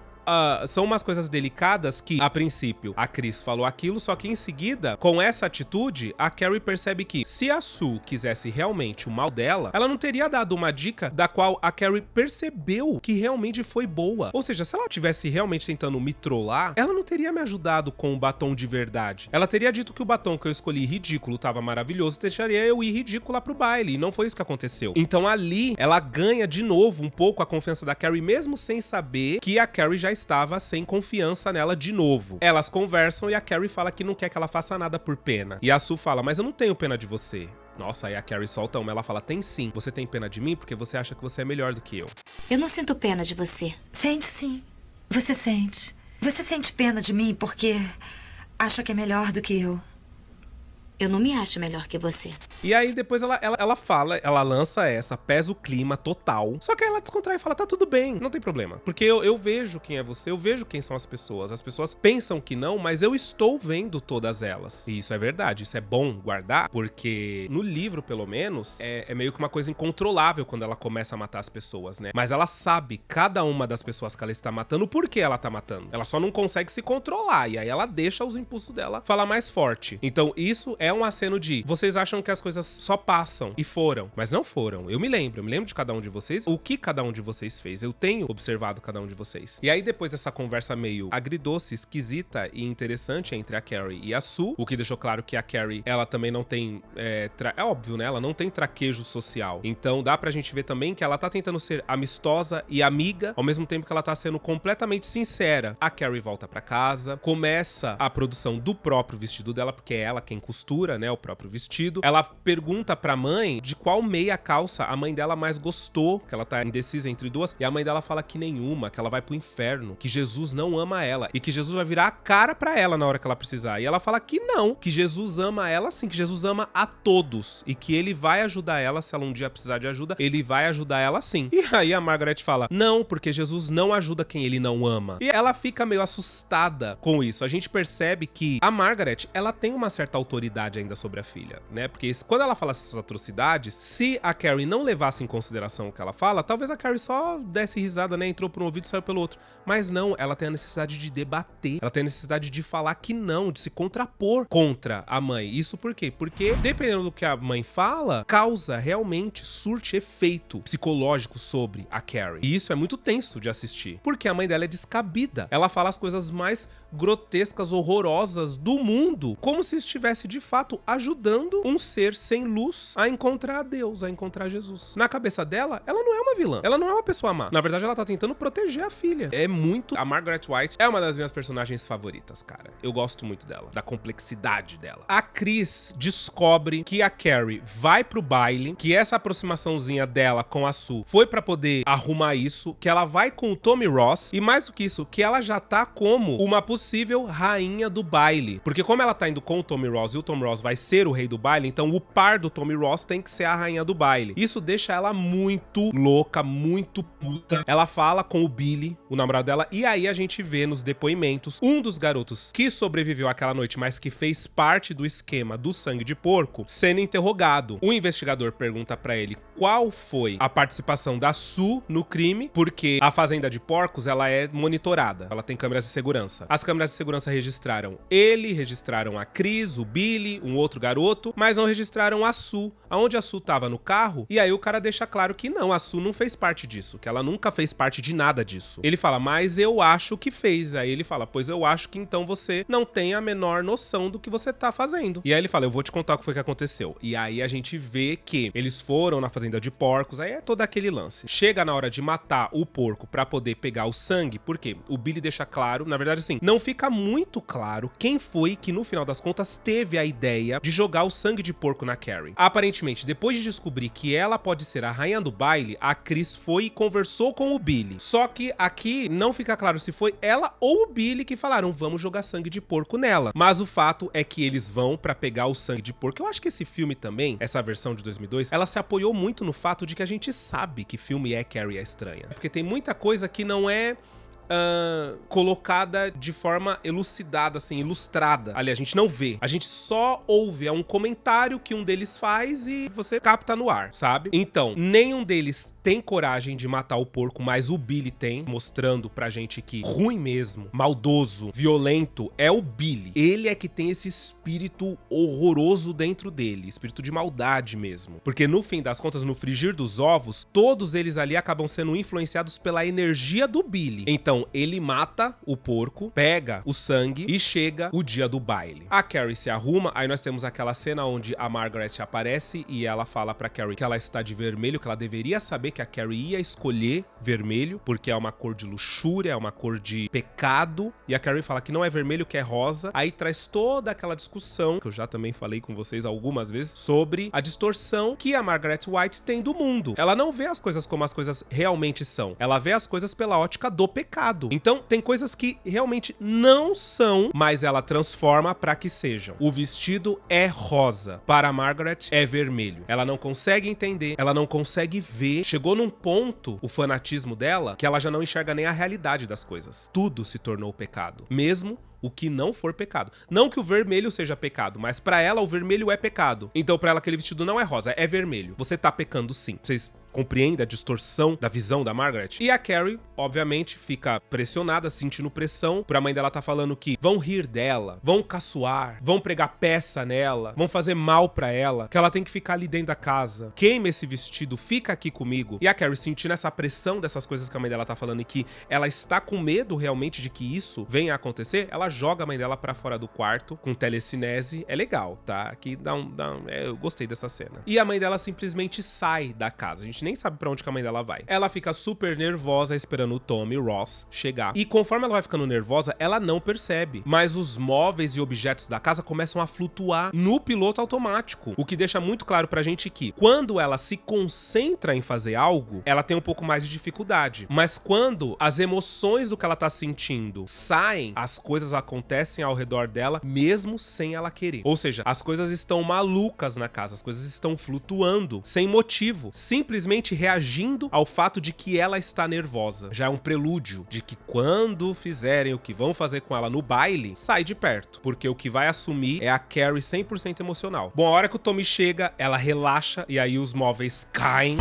Speaker 1: umas coisas delicadas que, a princípio, a Chris falou aquilo, só que em seguida, com essa atitude, a Carrie percebe que se a Sue quisesse realmente o mal dela, ela não teria dado uma dica da qual a Carrie percebeu que realmente foi boa. Ou seja, se ela tivesse realmente tentando me trollar, ela não teria me ajudado com o batom de verdade. Ela teria dito que o batom que eu escolhi ridículo tava maravilhoso, deixaria eu ir ridícula pro baile, e não foi isso que aconteceu. Então ali, ela ganha de novo um pouco a confiança da Carrie, mesmo sem saber que a Carrie já estava sem confiança nela de novo. Elas conversam e a Carrie fala que não quer que ela faça nada por pena. E a Sue fala, mas eu não tenho pena de você. Nossa, aí a Carrie solta uma, ela fala, tem sim. Você tem pena de mim porque você acha que você é melhor do que eu.
Speaker 5: Eu não sinto pena de você.
Speaker 6: Sente sim. Você sente. Você sente pena de mim porque acha que é melhor do que eu.
Speaker 5: Eu não me acho melhor que você.
Speaker 1: E aí depois ela fala, ela lança essa, pesa o clima total. Só que aí ela descontrai e fala, tá tudo bem, não tem problema. Porque eu vejo quem é você, eu vejo quem são as pessoas. As pessoas pensam que não, mas eu estou vendo todas elas. E isso é verdade, isso é bom guardar, porque no livro, pelo menos, é meio que uma coisa incontrolável quando ela começa a matar as pessoas, né? Mas ela sabe, cada uma das pessoas que ela está matando, por que ela tá matando. Ela só não consegue se controlar, e aí ela deixa os impulsos dela falar mais forte. Então isso é um aceno de, vocês acham que as coisas só passam e foram, mas não foram. Eu me lembro de cada um de vocês, o que cada um de vocês fez. Eu tenho observado cada um de vocês. E aí depois dessa conversa meio agridoce, esquisita e interessante entre a Carrie e a Sue, o que deixou claro que a Carrie, ela também não tem, é óbvio, né? Ela não tem traquejo social. Então dá pra gente ver também que ela tá tentando ser amistosa e amiga, ao mesmo tempo que ela tá sendo completamente sincera. A Carrie volta pra casa, começa a produção do próprio vestido dela, porque é ela quem costura, né, o próprio vestido. Ela pergunta pra mãe de qual meia calça a mãe dela mais gostou, que ela tá indecisa entre duas, e a mãe dela fala que nenhuma, que ela vai pro inferno, que Jesus não ama ela, e que Jesus vai virar a cara pra ela na hora que ela precisar. E ela fala que não, que Jesus ama ela sim, que Jesus ama a todos, e que ele vai ajudar ela, se ela um dia precisar de ajuda, ele vai ajudar ela sim. E aí a Margaret fala, não, porque Jesus não ajuda quem ele não ama. E ela fica meio assustada com isso. A gente percebe que a Margaret, ela tem uma certa autoridade ainda sobre a filha, né? Porque quando ela fala essas atrocidades, se a Carrie não levasse em consideração o que ela fala, talvez a Carrie só desse risada, né? Entrou por um ouvido e saiu pelo outro. Mas não, ela tem a necessidade de debater, ela tem a necessidade de falar que não, de se contrapor contra a mãe. Isso por quê? Porque dependendo do que a mãe fala, causa realmente, surte efeito psicológico sobre a Carrie. E isso é muito tenso de assistir, porque a mãe dela é descabida. Ela fala as coisas mais grotescas, horrorosas do mundo, como se estivesse de fato ajudando um ser sem luz a encontrar Deus, a encontrar Jesus. Na cabeça dela, ela não é uma vilã, ela não é uma pessoa má. Na verdade, ela tá tentando proteger a filha. É muito... A Margaret White é uma das minhas personagens favoritas, cara. Eu gosto muito dela, da complexidade dela. A Chris descobre que a Carrie vai pro baile, que essa aproximaçãozinha dela com a Sue foi pra poder arrumar isso, que ela vai com o Tommy Ross, e mais do que isso, que ela já tá como uma possível rainha do baile. Porque como ela tá indo com o Tommy Ross e o Tommy Ross vai ser o rei do baile, então o par do Tommy Ross tem que ser a rainha do baile. Isso deixa ela muito louca, muito puta. Ela fala com o Billy, o namorado dela, e aí a gente vê nos depoimentos um dos garotos que sobreviveu àquela noite, mas que fez parte do esquema do sangue de porco, sendo interrogado. O investigador pergunta pra ele qual foi a participação da Sue no crime, porque a fazenda de porcos, ela é monitorada, ela tem câmeras de segurança. As câmeras de segurança registraram ele, registraram a Chris, o Billy, um outro garoto, mas não registraram a Sue, aonde a Sue tava no carro, e aí o cara deixa claro que não, a Sue não fez parte disso, que ela nunca fez parte de nada disso. Ele fala, mas eu acho que fez. Aí ele fala, pois eu acho que então você não tem a menor noção do que você tá fazendo. E aí ele fala, eu vou te contar o que foi que aconteceu. E aí a gente vê que eles foram na fazenda de porcos, aí é todo aquele lance. Chega na hora de matar o porco pra poder pegar o sangue, porque o Billy deixa claro, na verdade assim, não fica muito claro quem foi que no final das contas teve a ideia de jogar o sangue de porco na Carrie. Aparentemente, depois de descobrir que ela pode ser a rainha do baile, a Chris foi e conversou com o Billy. Só que aqui não fica claro se foi ela ou o Billy que falaram, vamos jogar sangue de porco nela. Mas o fato é que eles vão pra pegar o sangue de porco. Eu acho que esse filme também, essa versão de 2002, ela se apoiou muito no fato de que a gente sabe que filme é Carrie a Estranha. Porque tem muita coisa que não é colocada de forma elucidada, assim, ilustrada. Ali, a gente não vê. A gente só ouve. É um comentário que um deles faz e você capta no ar, sabe? Então, nenhum deles tem coragem de matar o porco, mas o Billy tem, mostrando pra gente que ruim mesmo, maldoso, violento, é o Billy. Ele é que tem esse espírito horroroso dentro dele, espírito de maldade mesmo. Porque no fim das contas, no frigir dos ovos, todos eles ali acabam sendo influenciados pela energia do Billy. Então, ele mata o porco, pega o sangue e chega o dia do baile. A Carrie se arruma, aí nós temos aquela cena onde a Margaret aparece e ela fala pra Carrie que ela está de vermelho, que ela deveria saber que a Carrie ia escolher vermelho, porque é uma cor de luxúria, é uma cor de pecado, e a Carrie fala que não é vermelho, que é rosa. Aí traz toda aquela discussão, que eu já também falei com vocês algumas vezes, sobre a distorção que a Margaret White tem do mundo. Ela não vê as coisas como as coisas realmente são, ela vê as coisas pela ótica do pecado. Então, tem coisas que realmente não são, mas ela transforma pra que sejam. O vestido é rosa, para a Margaret é vermelho. Ela não consegue entender, ela não consegue ver. Chegou num ponto, o fanatismo dela, que ela já não enxerga nem a realidade das coisas. Tudo se tornou pecado, mesmo o que não for pecado. Não que o vermelho seja pecado, mas pra ela o vermelho é pecado. Então pra ela aquele vestido não é rosa, é vermelho. Você tá pecando sim. Vocês compreendem a distorção da visão da Margaret? E a Carrie, obviamente, fica pressionada, sentindo pressão, por a mãe dela tá falando que vão rir dela, vão caçoar, vão pregar peça nela, vão fazer mal pra ela, que ela tem que ficar ali dentro da casa. Queima esse vestido, fica aqui comigo. E a Carrie, sentindo essa pressão dessas coisas que a mãe dela tá falando e que ela está com medo realmente de que isso venha a acontecer, ela joga a mãe dela pra fora do quarto com telecinese. É legal, tá? Aqui eu gostei dessa cena. E a mãe dela simplesmente sai da casa. A gente nem sabe pra onde que a mãe dela vai. Ela fica super nervosa esperando o Tommy Ross chegar. E conforme ela vai ficando nervosa, ela não percebe. Mas os móveis e objetos da casa começam a flutuar no piloto automático. O que deixa muito claro pra gente que quando ela se concentra em fazer algo, ela tem um pouco mais de dificuldade. Mas quando as emoções do que ela tá sentindo saem, as coisas acontecem ao redor dela, mesmo sem ela querer. Ou seja, as coisas estão malucas na casa, as coisas estão flutuando, sem motivo, simplesmente reagindo ao fato de que ela está nervosa. Já é um prelúdio de que quando fizerem o que vão fazer com ela no baile, sai de perto, porque o que vai assumir é a Carrie 100% emocional. Bom, a hora que o Tommy chega, ela relaxa e aí os móveis caem.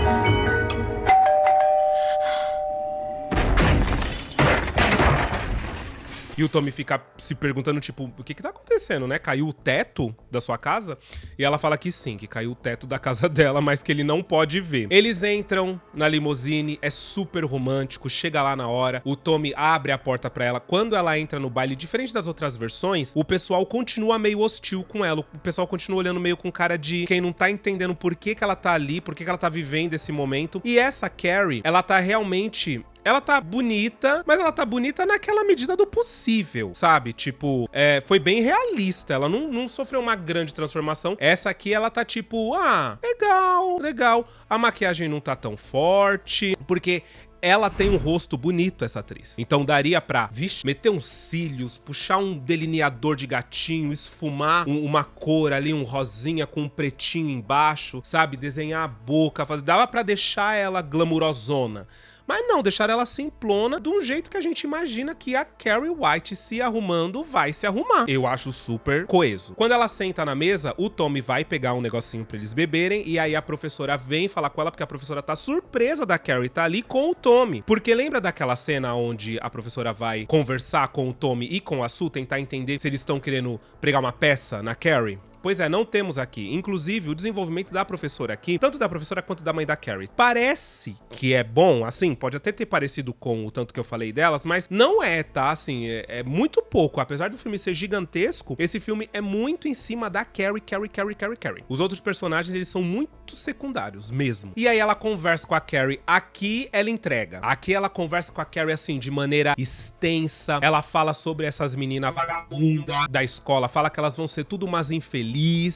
Speaker 1: E o Tommy fica se perguntando, tipo, o que tá acontecendo, né? Caiu o teto da sua casa? E ela fala que sim, que caiu o teto da casa dela, mas que ele não pode ver. Eles entram na limusine, é super romântico, chega lá na hora, o Tommy abre a porta pra ela. Quando ela entra no baile, diferente das outras versões, o pessoal continua meio hostil com ela. O pessoal continua olhando meio com cara de quem não tá entendendo por que ela tá ali, por que ela tá vivendo esse momento. E essa Carrie, ela tá realmente... Ela tá bonita, mas ela tá bonita naquela medida do possível, sabe? Tipo, foi bem realista. Ela não sofreu uma grande transformação. Essa aqui, ela tá tipo, legal, legal. A maquiagem não tá tão forte, porque... ela tem um rosto bonito, essa atriz. Então daria pra, meter uns cílios, puxar um delineador de gatinho, esfumar uma cor ali, um rosinha com um pretinho embaixo, sabe? Desenhar a boca, dava pra deixar ela glamurosona. Mas não, deixaram ela simplona de um jeito que a gente imagina que a Carrie White se arrumando vai se arrumar. Eu acho super coeso. Quando ela senta na mesa, o Tommy vai pegar um negocinho pra eles beberem e aí a professora vem falar com ela porque a professora tá surpresa da Carrie tá ali com o Tommy. Porque lembra daquela cena onde a professora vai conversar com o Tommy e com a Sue, tentar entender se eles estão querendo pregar uma peça na Carrie? Pois é, não temos aqui. Inclusive, o desenvolvimento da professora aqui, tanto da professora quanto da mãe da Carrie, parece que é bom, assim, pode até ter parecido com o tanto que eu falei delas, mas não é, tá? Assim, é muito pouco. Apesar do filme ser gigantesco, esse filme é muito em cima da Carrie. Os outros personagens, eles são muito secundários, mesmo. E aí ela conversa com a Carrie. Aqui ela entrega. Aqui ela conversa com a Carrie, assim, de maneira extensa. Ela fala sobre essas meninas vagabundas da escola, fala que elas vão ser tudo umas infelizes,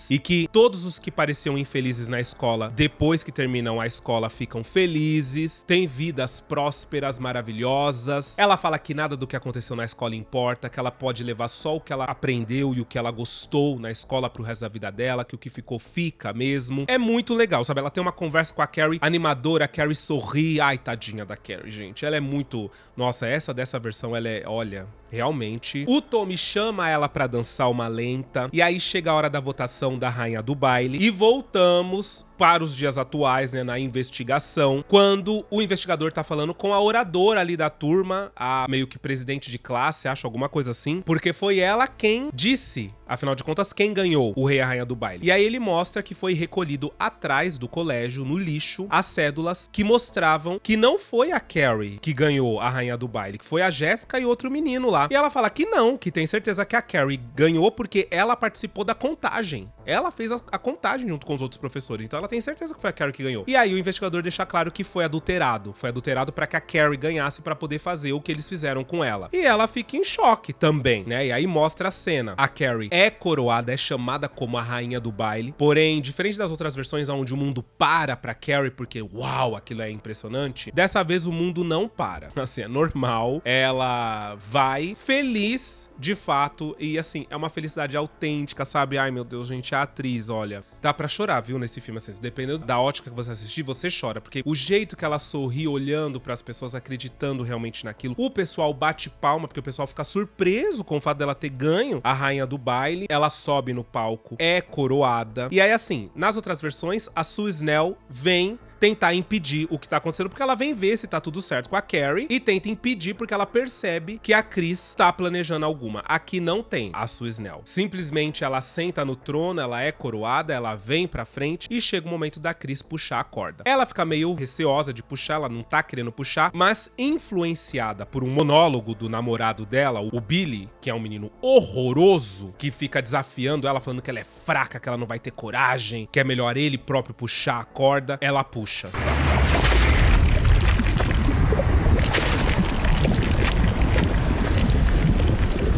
Speaker 1: e que todos os que pareciam infelizes na escola, depois que terminam a escola, ficam felizes, têm vidas prósperas, maravilhosas. Ela fala que nada do que aconteceu na escola importa, que ela pode levar só o que ela aprendeu e o que ela gostou na escola pro resto da vida dela, que o que ficou fica mesmo. É muito legal, sabe? Ela tem uma conversa com a Carrie animadora, a Carrie sorri. Ai, tadinha da Carrie, gente. Ela é muito... Nossa, dessa versão, ela é... Olha... Realmente. O Tommy chama ela pra dançar uma lenta. E aí chega a hora da votação da rainha do baile. E voltamos para os dias atuais, né, na investigação, quando o investigador tá falando com a oradora ali da turma, a meio que presidente de classe, acho, alguma coisa assim, porque foi ela quem disse, afinal de contas, quem ganhou o rei e a rainha do baile. E aí ele mostra que foi recolhido atrás do colégio, no lixo, as cédulas que mostravam que não foi a Carrie que ganhou a rainha do baile, que foi a Jéssica e outro menino lá. E ela fala que não, que tem certeza que a Carrie ganhou porque ela participou da contagem. Ela fez a contagem junto com os outros professores, então ela tem certeza que foi a Carrie que ganhou. E aí o investigador deixa claro que foi adulterado. Foi adulterado pra que a Carrie ganhasse pra poder fazer o que eles fizeram com ela. E ela fica em choque também, né? E aí mostra a cena. A Carrie é coroada, é chamada como a rainha do baile. Porém, diferente das outras versões onde o mundo para pra Carrie, porque uau, aquilo é impressionante, dessa vez o mundo não para. Assim, é normal. Ela vai feliz, de fato, e assim, é uma felicidade autêntica, sabe? Ai, meu Deus, gente, a atriz, olha, dá pra chorar, viu, nesse filme, assim, dependendo da ótica que você assistir, você chora, porque o jeito que ela sorri olhando pras pessoas, acreditando realmente naquilo, o pessoal bate palma, porque o pessoal fica surpreso com o fato dela ter ganho a rainha do baile, ela sobe no palco, é coroada, e aí, assim, nas outras versões, a Sue Snell vem tentar impedir o que tá acontecendo, porque ela vem ver se tá tudo certo com a Carrie e tenta impedir porque ela percebe que a Chris tá planejando alguma. Aqui não tem a Sue Snell. Simplesmente ela senta no trono, ela é coroada, ela vem pra frente e chega o momento da Chris puxar a corda. Ela fica meio receosa de puxar, ela não tá querendo puxar, mas influenciada por um monólogo do namorado dela, o Billy, que é um menino horroroso, que fica desafiando ela, falando que ela é fraca, que ela não vai ter coragem, que é melhor ele próprio puxar a corda, ela puxa.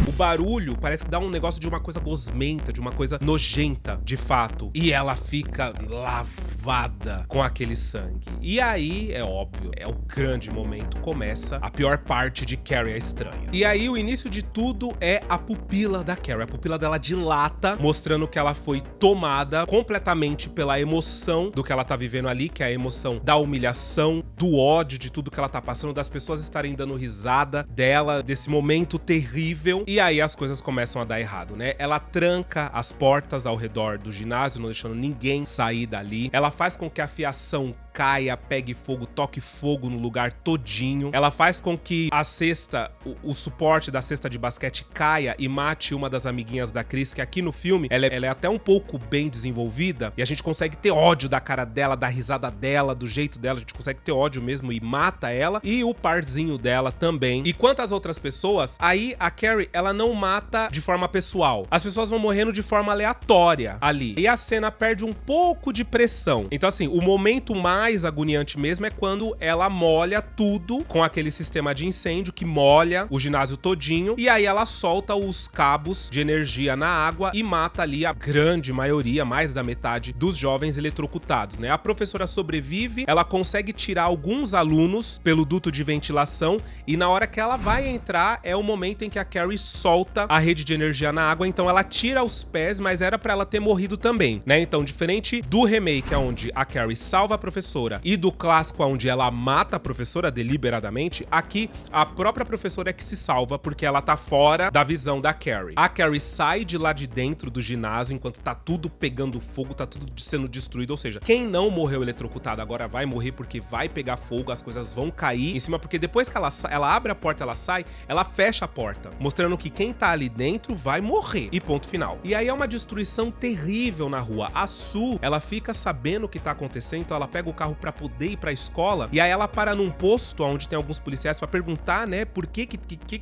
Speaker 1: O barulho parece que dá um negócio de uma coisa gosmenta, de uma coisa nojenta, de fato. E ela fica lavada com aquele sangue. E aí, é óbvio, é o grande momento. Começa a pior parte de Carrie a Estranha. E aí, o início de tudo é a pupila da Carrie. A pupila dela dilata, mostrando que ela foi tomada completamente pela emoção do que ela tá vivendo ali, que é a emoção da humilhação, do ódio, de tudo que ela tá passando, das pessoas estarem dando risada dela, desse momento terrível. E aí as coisas começam a dar errado, né? Ela tranca as portas ao redor do ginásio, não deixando ninguém sair dali. Ela faz com que a fiação caia, pegue fogo, toque fogo no lugar todinho. Ela faz com que a cesta, o suporte da cesta de basquete caia e mate uma das amiguinhas da Chris, que aqui no filme, ela é até um pouco bem desenvolvida, e a gente consegue ter ódio da cara dela, da risada dela, do jeito dela, a gente consegue ter ódio mesmo e mata ela, e o parzinho dela também. E quanto às outras pessoas, aí a Carrie, ela não mata de forma pessoal. As pessoas vão morrendo de forma aleatória ali. E a cena perde um pouco de pressão. Então assim, o momento mais agoniante mesmo é quando ela molha tudo com aquele sistema de incêndio que molha o ginásio todinho, e aí ela solta os cabos de energia na água e mata ali a grande maioria, mais da metade dos jovens eletrocutados, né? A professora sobrevive, ela consegue tirar alguns alunos pelo duto de ventilação, e na hora que ela vai entrar é o momento em que a Carrie solta a rede de energia na água, então ela tira os pés, mas era pra ela ter morrido também, né? Então, diferente do remake, onde a Carrie salva a professora, e do clássico, onde ela mata a professora deliberadamente, aqui a própria professora é que se salva, porque ela tá fora da visão da Carrie. A Carrie sai de lá de dentro do ginásio, enquanto tá tudo pegando fogo, tá tudo sendo destruído, ou seja, quem não morreu eletrocutado agora vai morrer, porque vai pegar fogo, as coisas vão cair em cima, porque depois que ela abre a porta, ela sai, ela fecha a porta, mostrando que quem tá ali dentro vai morrer, e ponto final. E aí é uma destruição terrível na rua. A Sue, ela fica sabendo o que tá acontecendo, então ela pega o carro pra poder ir pra escola, e aí ela para num posto onde tem alguns policiais pra perguntar, né, por que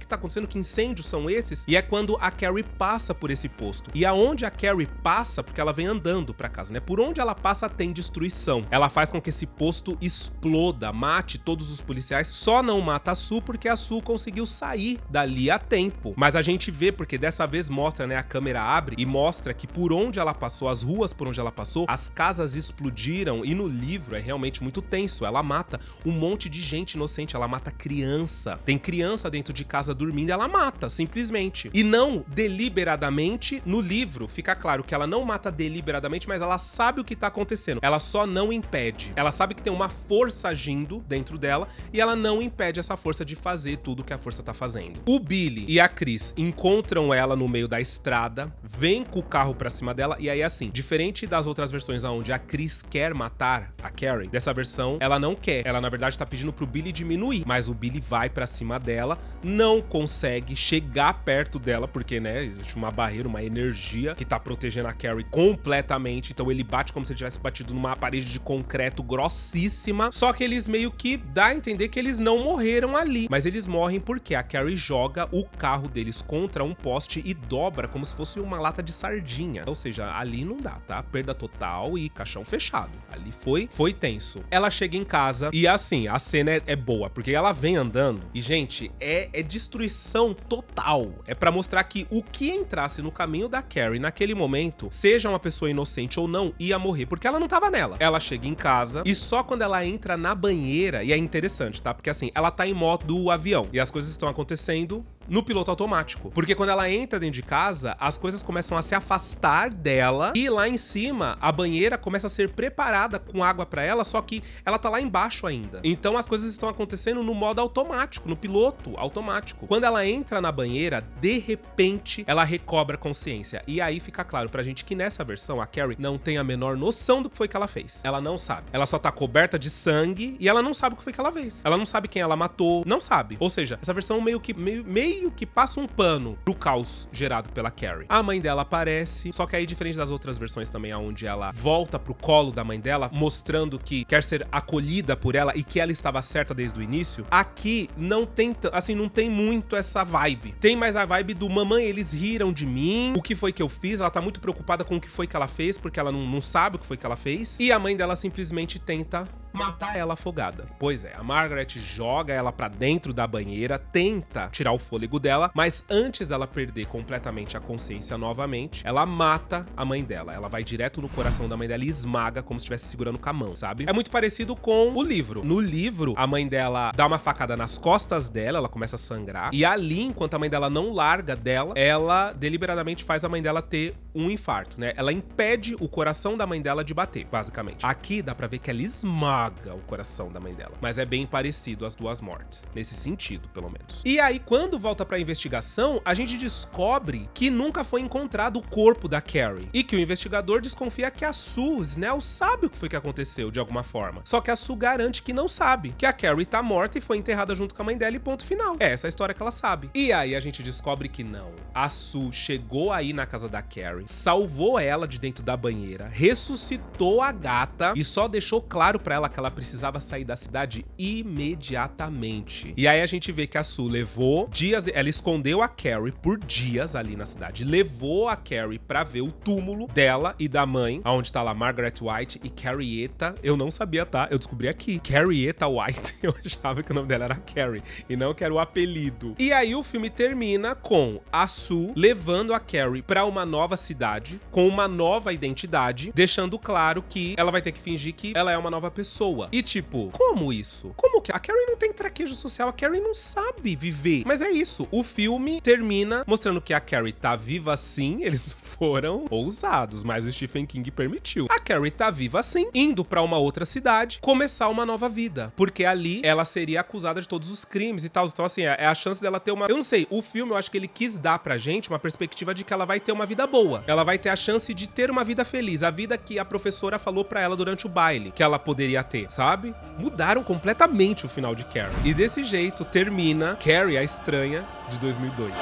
Speaker 1: tá acontecendo, que incêndios são esses, e é quando a Carrie passa por esse posto. E aonde a Carrie passa, porque ela vem andando pra casa, né, por onde ela passa tem destruição. Ela faz com que esse posto exploda, mate todos os policiais, só não mata a Sue porque a Sue conseguiu sair dali a tempo. Mas a gente vê, porque dessa vez mostra, né, a câmera abre e mostra que por onde ela passou, as ruas por onde ela passou, as casas explodiram, e no livro é realmente muito tenso. Ela mata um monte de gente inocente, ela mata criança. Tem criança dentro de casa dormindo, ela mata, simplesmente. E não deliberadamente. No livro fica claro que ela não mata deliberadamente, mas ela sabe o que tá acontecendo. Ela só não impede. Ela sabe que tem uma força agindo dentro dela, e ela não impede essa força de fazer tudo que a força tá fazendo. O Billy e a Chris encontram ela no meio da estrada, vêm com o carro pra cima dela, e aí assim, diferente das outras versões onde a Chris quer matar a Carrie, dessa versão ela não quer. Ela na verdade tá pedindo pro Billy diminuir, mas o Billy vai pra cima dela, não consegue chegar perto dela, porque, né, existe uma barreira, uma energia que tá protegendo a Carrie completamente, então ele bate como se ele tivesse batido numa parede de concreto grossíssima, só que eles meio que dá a entender que eles não morreram ali, mas eles morrem porque a Carrie joga o carro deles contra um poste e dobra como se fosse uma lata de sardinha, ou seja, ali não dá, tá? Perda total e caixão fechado, ali foi tenso. Ela chega em casa e assim, a cena é boa, porque ela vem andando e, gente, é destruição total, é pra mostrar que o que entrasse no caminho da Carrie naquele momento, seja uma pessoa inocente ou não, ia morrer, porque ela não tava nela. Ela chega em casa e só quando ela entra na banheira, e é interessante, tá? Porque assim, ela tá em modo avião e as coisas estão acontecendo no piloto automático. Porque quando ela entra dentro de casa, as coisas começam a se afastar dela e lá em cima, a banheira começa a ser preparada com água pra ela, só que ela tá lá embaixo ainda. Então as coisas estão acontecendo no modo automático, no piloto automático. Quando ela entra na banheira, de repente, ela recobra a consciência. E aí fica claro pra gente que nessa versão, a Carrie não tem a menor noção do que foi que ela fez. Ela não sabe. Ela só tá coberta de sangue e ela não sabe o que foi que ela fez. Ela não sabe quem ela matou, não sabe. Ou seja, essa versão meio que passa um pano pro caos gerado pela Carrie. A mãe dela aparece, só que aí, diferente das outras versões também, onde ela volta pro colo da mãe dela, mostrando que quer ser acolhida por ela e que ela estava certa desde o início, aqui não tem, assim, não tem muito essa vibe. Tem mais a vibe do mamãe, eles riram de mim, o que foi que eu fiz? Ela tá muito preocupada com o que foi que ela fez, porque ela não sabe o que foi que ela fez. E a mãe dela simplesmente tenta matar ela afogada. Pois é, a Margaret joga ela pra dentro da banheira, tenta tirar o fôlego dela, mas antes dela perder completamente a consciência novamente, ela mata a mãe dela. Ela vai direto no coração da mãe dela e esmaga como se estivesse segurando com a mão, sabe? É muito parecido com o livro. No livro, a mãe dela dá uma facada nas costas dela, ela começa a sangrar, e ali, enquanto a mãe dela não larga dela, ela deliberadamente faz a mãe dela ter um infarto, né? Ela impede o coração da mãe dela de bater, basicamente. Aqui dá pra ver que ela esmaga estraga o coração da mãe dela. Mas é bem parecido as duas mortes, nesse sentido, pelo menos. E aí, quando volta pra investigação, a gente descobre que nunca foi encontrado o corpo da Carrie. E que o investigador desconfia que a Sue Snell sabe o que foi que aconteceu, de alguma forma. Só que a Sue garante que não sabe, que a Carrie tá morta e foi enterrada junto com a mãe dela e ponto final. É essa a história que ela sabe. E aí a gente descobre que não. A Sue chegou aí na casa da Carrie, salvou ela de dentro da banheira, ressuscitou a gata e só deixou claro pra ela que ela precisava sair da cidade imediatamente. E aí a gente vê que a Sue levou dias, ela escondeu a Carrie por dias ali na cidade, levou a Carrie pra ver o túmulo dela e da mãe, onde tá lá Margaret White e Carrieta. Eu não sabia, tá? Eu descobri aqui. Carrieta White. Eu achava que o nome dela era Carrie e não que era o apelido. E aí o filme termina com a Sue levando a Carrie pra uma nova cidade, com uma nova identidade, deixando claro que ela vai ter que fingir que ela é uma nova pessoa. E tipo, como isso? Como que a Carrie não tem traquejo social? A Carrie não sabe viver. Mas é isso. O filme termina mostrando que a Carrie tá viva sim. Eles foram ousados, mas o Stephen King permitiu. A Carrie tá viva sim, indo pra uma outra cidade, começar uma nova vida. Porque ali ela seria acusada de todos os crimes e tal. Então assim, é a chance dela ter uma... Eu não sei, o filme eu acho que ele quis dar pra gente uma perspectiva de que ela vai ter uma vida boa. Ela vai ter a chance de ter uma vida feliz. A vida que a professora falou pra ela durante o baile que ela poderia ter, sabe? Mudaram completamente o final de Carrie. E desse jeito termina Carrie, a Estranha, de 2002.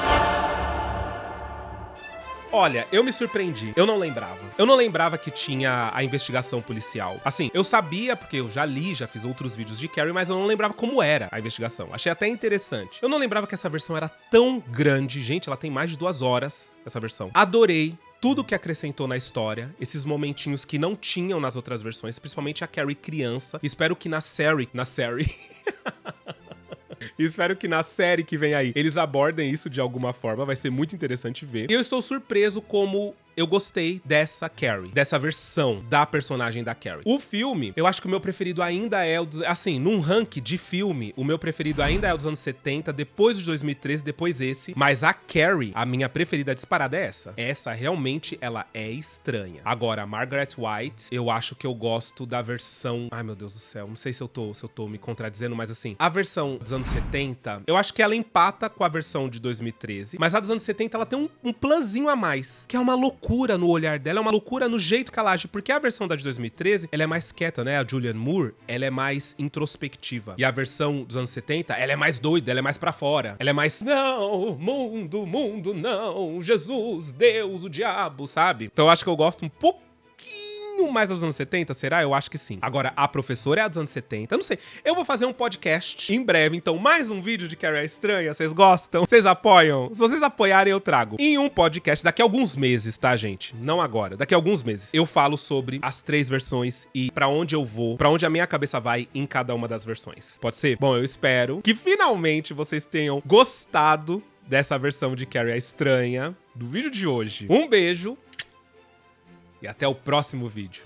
Speaker 1: Olha, eu me surpreendi. Eu não lembrava. Eu não lembrava que tinha a investigação policial. Assim, eu sabia, porque eu já li, já fiz outros vídeos de Carrie, mas eu não lembrava como era a investigação. Achei até interessante. Eu não lembrava que essa versão era tão grande. Gente, ela tem mais de 2 horas, essa versão. Adorei tudo que acrescentou na história, esses momentinhos que não tinham nas outras versões, principalmente a Carrie criança. Espero que na série... Espero que na série que vem aí eles abordem isso de alguma forma, vai ser muito interessante ver. E eu estou surpreso como eu gostei dessa Carrie, dessa versão da personagem da Carrie. O filme, eu acho que o meu preferido ainda é o dos... Assim, num ranking de filme, o meu preferido ainda é o dos anos 70, depois de 2013, depois esse. Mas a Carrie, a minha preferida disparada é essa. Essa, realmente, ela é estranha. Agora, a Margaret White, eu acho que eu gosto da versão... Ai, meu Deus do céu, não sei se eu tô me contradizendo, mas assim, a versão dos anos 70, eu acho que ela empata com a versão de 2013, mas a dos anos 70, ela tem um plusinho a mais, que é uma loucura no olhar dela, é uma loucura no jeito que ela age, porque a versão da de 2013, ela é mais quieta, né? A Julianne Moore, ela é mais introspectiva. E a versão dos anos 70, ela é mais doida, ela é mais pra fora. Ela é mais, não, mundo, não, Jesus, Deus, o diabo, sabe? Então eu acho que eu gosto um pouquinho mais dos anos 70, será? Eu acho que sim. Agora, a professora é a dos anos 70, eu não sei. Eu vou fazer um podcast em breve, então mais um vídeo de Carrie a Estranha. Vocês gostam? Vocês apoiam? Se vocês apoiarem, eu trago em um podcast daqui a alguns meses, tá, gente? Não agora, daqui a alguns meses. Eu falo sobre as 3 versões e pra onde eu vou, pra onde a minha cabeça vai em cada uma das versões. Pode ser? Bom, eu espero que finalmente vocês tenham gostado dessa versão de Carrie a Estranha do vídeo de hoje. Um beijo e até o próximo vídeo.